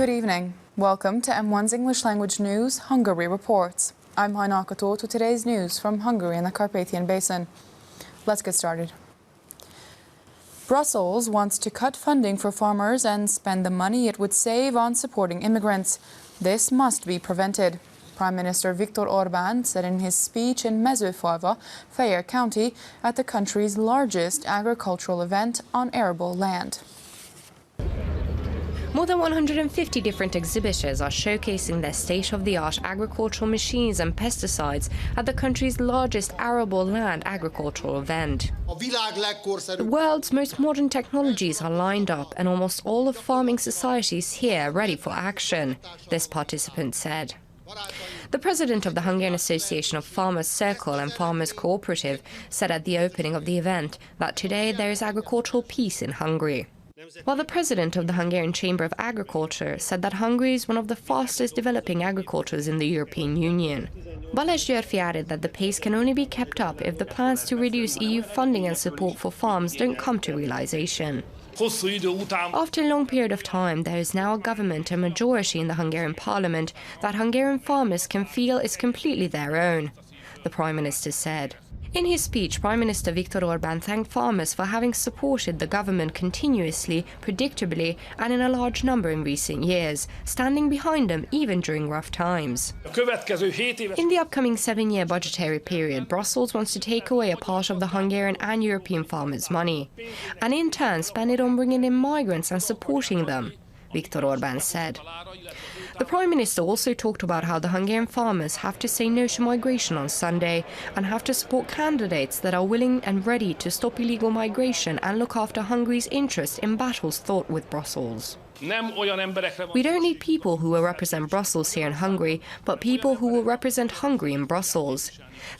Good evening. Welcome to M1's English Language News, Hungary Reports. I'm Híradó to today's news from Hungary and the Carpathian Basin. Let's get started. Brussels wants to cut funding for farmers and spend the money it would save on supporting immigrants. This must be prevented. Prime Minister Viktor Orbán said in his speech in Mezőfalva, Fejér County, at the country's largest agricultural event on arable land. More than 150 different exhibitors are showcasing their state-of-the-art agricultural machines and pesticides at the country's largest arable land agricultural event. The world's most modern technologies are lined up and almost all of farming societies here ready for action, this participant said. The president of the Hungarian Association of Farmers Circle and Farmers Cooperative said at the opening of the event that today there is agricultural peace in Hungary. While the president of the Hungarian Chamber of Agriculture said that Hungary is one of the fastest developing agricultures in the European Union. Balázs Györfi added that the pace can only be kept up if the plans to reduce EU funding and support for farms don't come to realization. After a long period of time, there is now a government and majority in the Hungarian parliament that Hungarian farmers can feel is completely their own, the Prime Minister said. In his speech, Prime Minister Viktor Orbán thanked farmers for having supported the government continuously, predictably, and in a large number in recent years, standing behind them even during rough times. In the upcoming 7-year budgetary period, Brussels wants to take away a part of the Hungarian and European farmers' money, and in turn spend it on bringing in migrants and supporting them, Viktor Orbán said. The Prime Minister also talked about how the Hungarian farmers have to say no to migration on Sunday and have to support candidates that are willing and ready to stop illegal migration and look after Hungary's interests in battles fought with Brussels. We don't need people who will represent Brussels here in Hungary, but people who will represent Hungary in Brussels.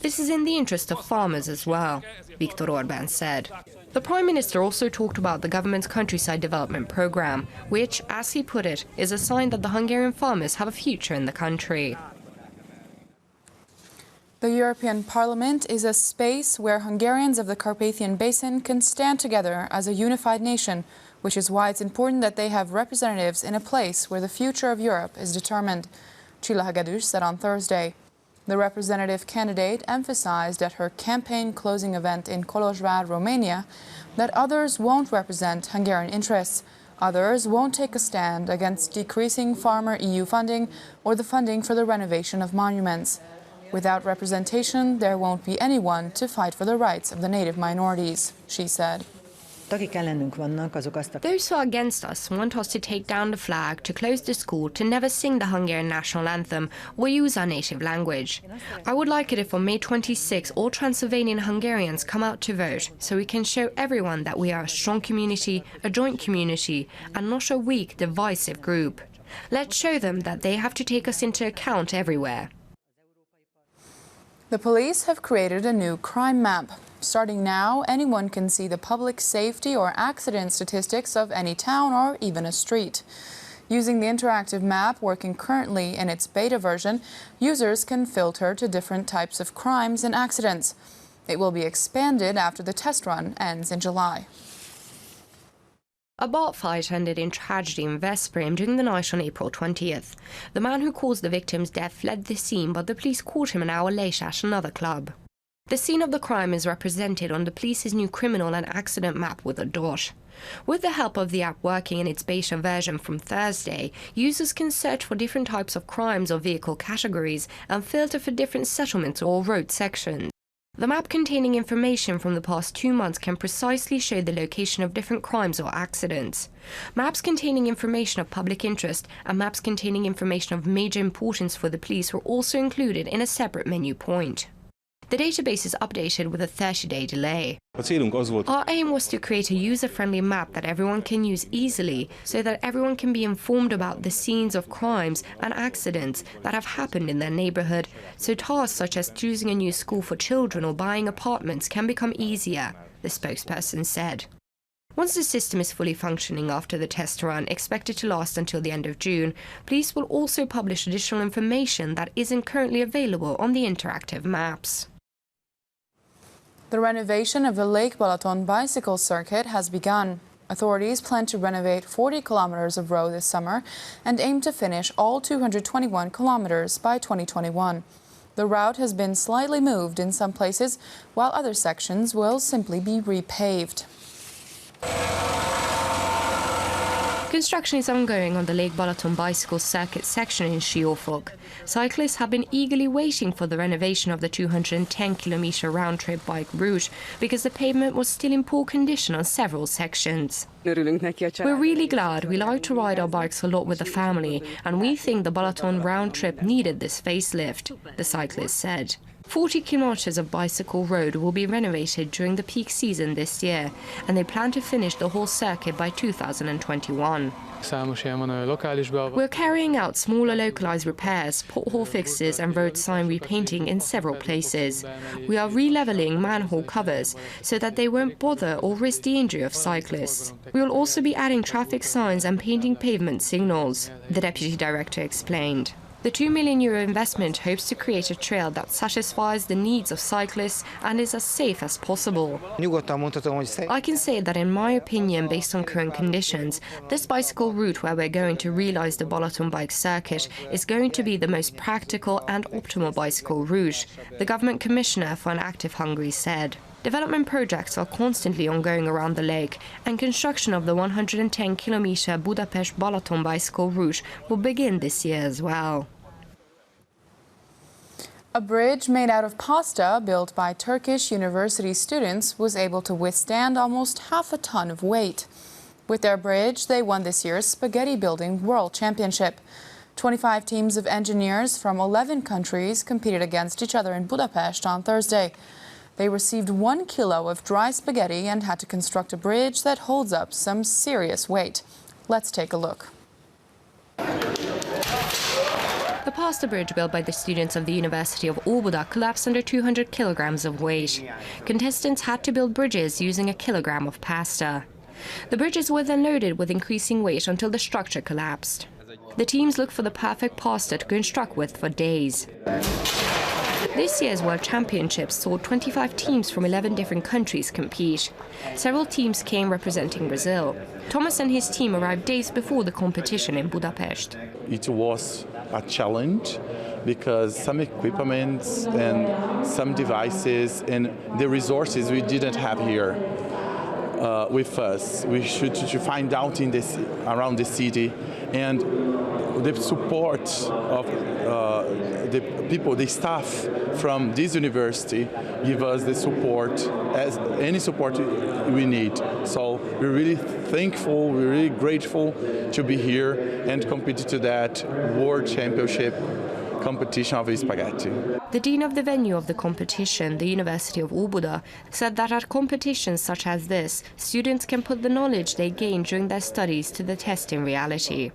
This is in the interest of farmers as well, Viktor Orbán said. The Prime Minister also talked about the government's countryside development programme, which, as he put it, is a sign that the Hungarian farmers have a future in the country. The European Parliament is a space where Hungarians of the Carpathian Basin can stand together as a unified nation, which is why it's important that they have representatives in a place where the future of Europe is determined, Csilla Hegedűs said on Thursday. The representative candidate emphasized at her campaign closing event in Kolozsvár, Romania, that others won't represent Hungarian interests. Others won't take a stand against decreasing farmer EU funding or the funding for the renovation of monuments. Without representation, there won't be anyone to fight for the rights of the native minorities, she said. Those who are against us want us to take down the flag, to close the school, to never sing the Hungarian national anthem or use our native language. I would like it if on May 26 all Transylvanian Hungarians come out to vote, so we can show everyone that we are a strong community, a joint community, and not a weak, divisive group. Let's show them that they have to take us into account everywhere. The police have created a new crime map. Starting now, anyone can see the public safety or accident statistics of any town or even a street. Using the interactive map working currently in its beta version, users can filter to different types of crimes and accidents. It will be expanded after the test run ends in July. A bar fight ended in tragedy in Veszprém during the night on April 20th. The man who caused the victim's death fled the scene, but the police caught him an hour later at another club. The scene of the crime is represented on the police's new criminal and accident map with a dot. With the help of the app working in its beta version from Thursday, users can search for different types of crimes or vehicle categories and filter for different settlements or road sections. The map containing information from the past 2 months can precisely show the location of different crimes or accidents. Maps containing information of public interest and maps containing information of major importance for the police were also included in a separate menu point. The database is updated with a 30-day delay. Our aim was to create a user-friendly map that everyone can use easily, so that everyone can be informed about the scenes of crimes and accidents that have happened in their neighborhood, so tasks such as choosing a new school for children or buying apartments can become easier, the spokesperson said. Once the system is fully functioning after the test run, expected to last until the end of June, police will also publish additional information that isn't currently available on the interactive maps. The renovation of the Lake Balaton bicycle circuit has begun. A Authorities plan to renovate 40 kilometers of road this summer and aim to finish all 221 kilometers by 2021. The route has been slightly moved in some places, while other sections will simply be repaved. Construction is ongoing on the Lake Balaton bicycle circuit section in Siófok. Cyclists have been eagerly waiting for the renovation of the 210-kilometer round-trip bike route because the pavement was still in poor condition on several sections. We're really glad. We like to ride our bikes a lot with the family, and we think the Balaton round trip needed this facelift, the cyclist said. 40 kilometers of bicycle road will be renovated during the peak season this year, and they plan to finish the whole circuit by 2021. We're carrying out smaller localized repairs, pothole fixes and road sign repainting in several places. We are re-leveling manhole covers so that they won't bother or risk the injury of cyclists. We will also be adding traffic signs and painting pavement signals, the deputy director explained. The €2 million investment hopes to create a trail that satisfies the needs of cyclists and is as safe as possible. I can say that in my opinion, based on current conditions, this bicycle route where we're going to realize the Balaton bike circuit is going to be the most practical and optimal bicycle route, the government commissioner for an active Hungary said. Development projects are constantly ongoing around the lake, and construction of the 110-kilometer Budapest-Balaton bicycle route will begin this year as well. A bridge made out of pasta built by Turkish university students was able to withstand almost half a ton of weight. With their bridge, they won this year's Spaghetti Building World Championship. 25 teams of engineers from 11 countries competed against each other in Budapest on Thursday. They received 1 kilo of dry spaghetti and had to construct a bridge that holds up some serious weight. Let's take a look. The pasta bridge built by the students of the University of Óbuda collapsed under 200 kilograms of weight. Contestants had to build bridges using a kilogram of pasta. The bridges were then loaded with increasing weight until the structure collapsed. The teams looked for the perfect pasta to construct with for days. This year's World Championships saw 25 teams from 11 different countries compete. Several teams came representing Brazil. Thomas and his team arrived days before the competition in Budapest. It was a challenge because some equipment and some devices and the resources we didn't have here with us. We should find out in this around the city, and the support of the people, the staff from this university give us the support, as any support we need. So we're really thankful, we're really grateful to be here and compete to that World Championship competition of spaghetti. The dean of the venue of the competition, the University of Óbuda, said that at competitions such as this, students can put the knowledge they gain during their studies to the test in reality.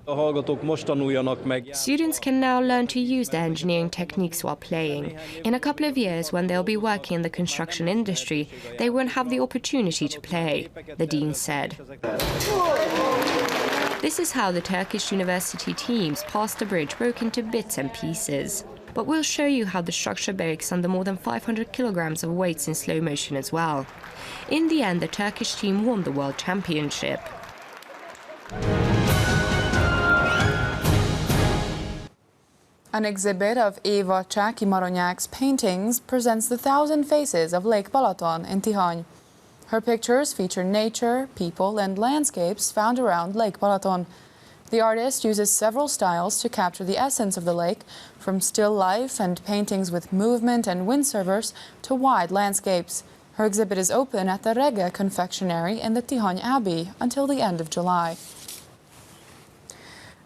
Students can now learn to use their engineering techniques while playing. In a couple of years, when they'll be working in the construction industry, they won't have the opportunity to play, the dean said. This is how the Turkish university teams passed the bridge broke into bits and pieces. But we'll show you how the structure breaks under more than 500 kilograms of weights in slow motion as well. In the end, the Turkish team won the World Championship. An exhibit of Eva Csáky-Maronyák's paintings presents the 1,000 faces of Lake Balaton in Tihany. Her pictures feature nature, people and landscapes found around Lake Balaton. The artist uses several styles to capture the essence of the lake, from still life and paintings with movement and windsurfers to wide landscapes. Her exhibit is open at the Rege Confectionery in the Tihany Abbey until the end of July.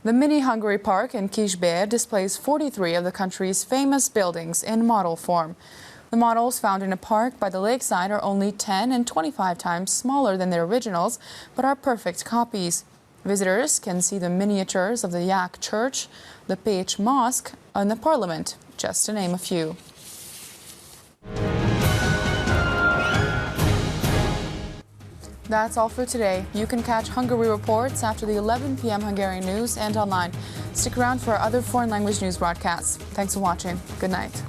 The Mini Hungary Park in Kisbér displays 43 of the country's famous buildings in model form. The models found in a park by the lakeside are only 10 and 25 times smaller than their originals, but are perfect copies. Visitors can see the miniatures of the Yak Church, the Pécs Mosque, and the Parliament, just to name a few. That's all for today. You can catch Hungary reports after the 11 p.m. Hungarian news and online. Stick around for our other foreign language news broadcasts. Thanks for watching. Good night.